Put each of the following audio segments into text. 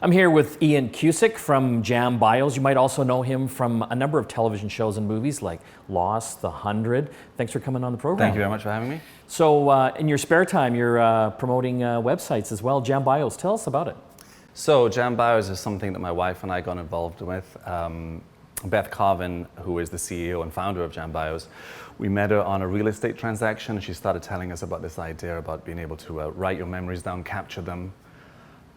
I'm here with Ian Cusick from JamBios. You might also know him from a number of television shows and movies like Lost, The 100. Thanks for coming on the program. Thank you very much for having me. So in your spare time, you're promoting websites as well, JamBios. Tell us about it. So JamBios is something that my wife and I got involved with. Beth Carvin, who is the CEO and founder of JamBios, we met her on a real estate transaction. She started telling us about this idea about being able to write your memories down, capture them.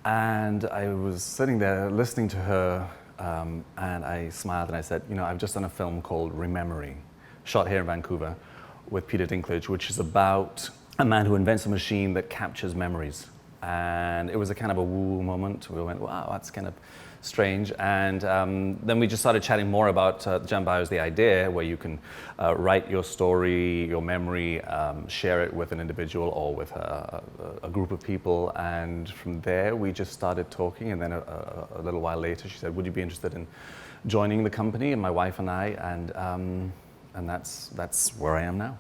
And I was sitting there listening to her, and I smiled and I said, you know, I've just done a film called Rememory, shot here in Vancouver with Peter Dinklage, which is about a man who invents a machine that captures memories. And it was a kind of a woo moment. We went, wow, that's kind of strange. And then we just started chatting more about JamBios, the idea where you can write your story, your memory, share it with an individual or with a group of people. And from there, we just started talking. And then a little while later, she said, would you be interested in joining the company? And my wife and I, and that's where I am now.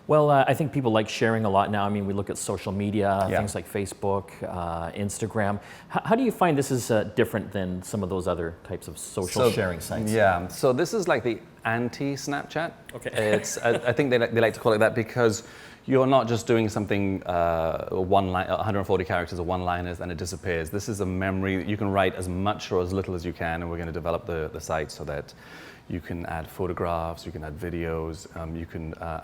Well, I think people like sharing a lot now. I mean, we look at social media, things like Facebook, Instagram. How do you find this is different than some of those other types of social sharing sites? Yeah, so this is like the anti-Snapchat. Okay. It's, I think they like to call it that because you're not just doing something, 140 characters or one-liners and it disappears. This is a memory that you can write as much or as little as you can, and we're going to develop the site so that you can add photographs, you can add videos, and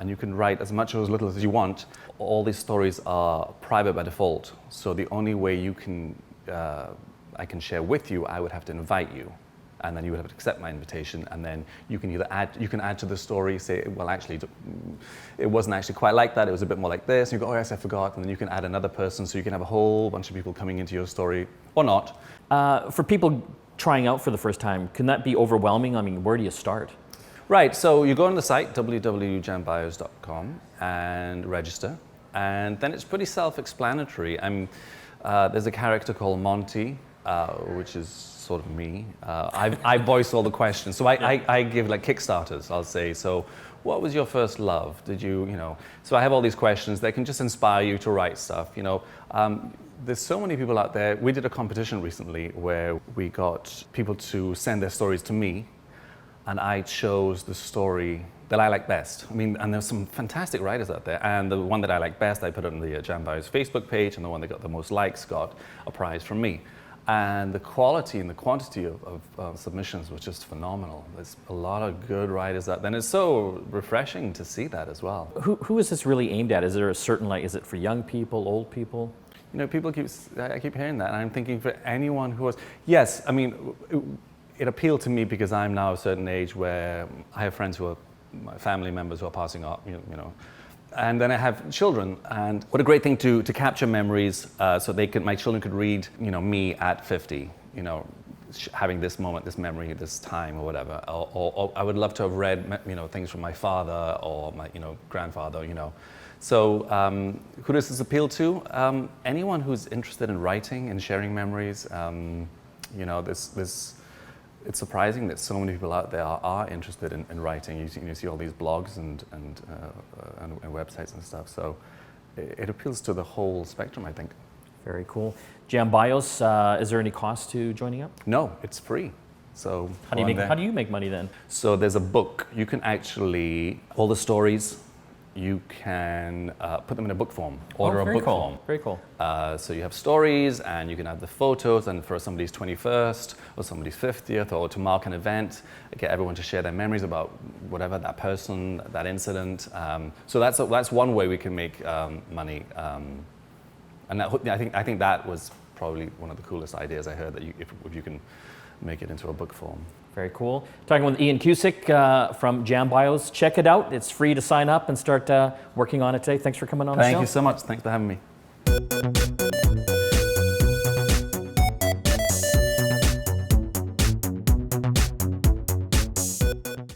you can write as much or as little as you want. All these stories are private by default, so the only way you can, I can share with you, I would have to invite you, and then you would have to accept my invitation, and then you can either add to the story, say, well, actually, it wasn't actually quite like that, it was a bit more like this, and you go, oh yes, I forgot, and then you can add another person, so you can have a whole bunch of people coming into your story, or not. For people trying out for the first time, can that be overwhelming? I mean, where do you start? Right, so you go on the site, www.jambios.com, and register, and then it's pretty self-explanatory. There's a character called Monty, which is sort of me. I voice all the questions, so I give like Kickstarters, I'll say, so what was your first love? Did you know, so I have all these questions that can just inspire you to write stuff, you know. There's so many people out there. We did a competition recently where we got people to send their stories to me, and I chose the story that I like best. I mean, and there's some fantastic writers out there, and the one that I like best, I put it on the JamBios Facebook page, and the one that got the most likes got a prize from me. And the quality and the quantity of submissions was just phenomenal. There's a lot of good writers out there, and it's so refreshing to see that as well. Who is this really aimed at? Is there a certain, like, is it for young people, old people? You know, I keep hearing that, and I'm thinking for anyone who was, yes, I mean, it appealed to me because I'm now a certain age where I have friends who are my family members who are passing on, you know, and then I have children, and what a great thing to capture memories so my children could read, you know, me at 50, you know, having this moment, this memory, this time, or whatever. Or I would love to have read, you know, things from my father or my, you know, grandfather, you know. So who does this appeal to? Anyone who's interested in writing and sharing memories. You know, it's surprising that so many people out there are interested in writing. You see all these blogs and websites and stuff. So it appeals to the whole spectrum, I think. Very cool. JamBios, is there any cost to joining up? No, it's free. So how do you make money then? So there's a book. You can actually, all the stories, you can put them in a book form, order a book form. Very cool. So you have stories, and you can add the photos, and for somebody's 21st or somebody's 50th, or to mark an event, get everyone to share their memories about whatever, that person, that incident. So that's one way we can make money. And I think that was probably one of the coolest ideas I heard, that if you can make it into a book form. Very cool. Talking with Ian Cusick from JamBios. Check it out. It's free to sign up and start working on it today. Thanks for coming on the show. Thank you so much. Thanks for having me.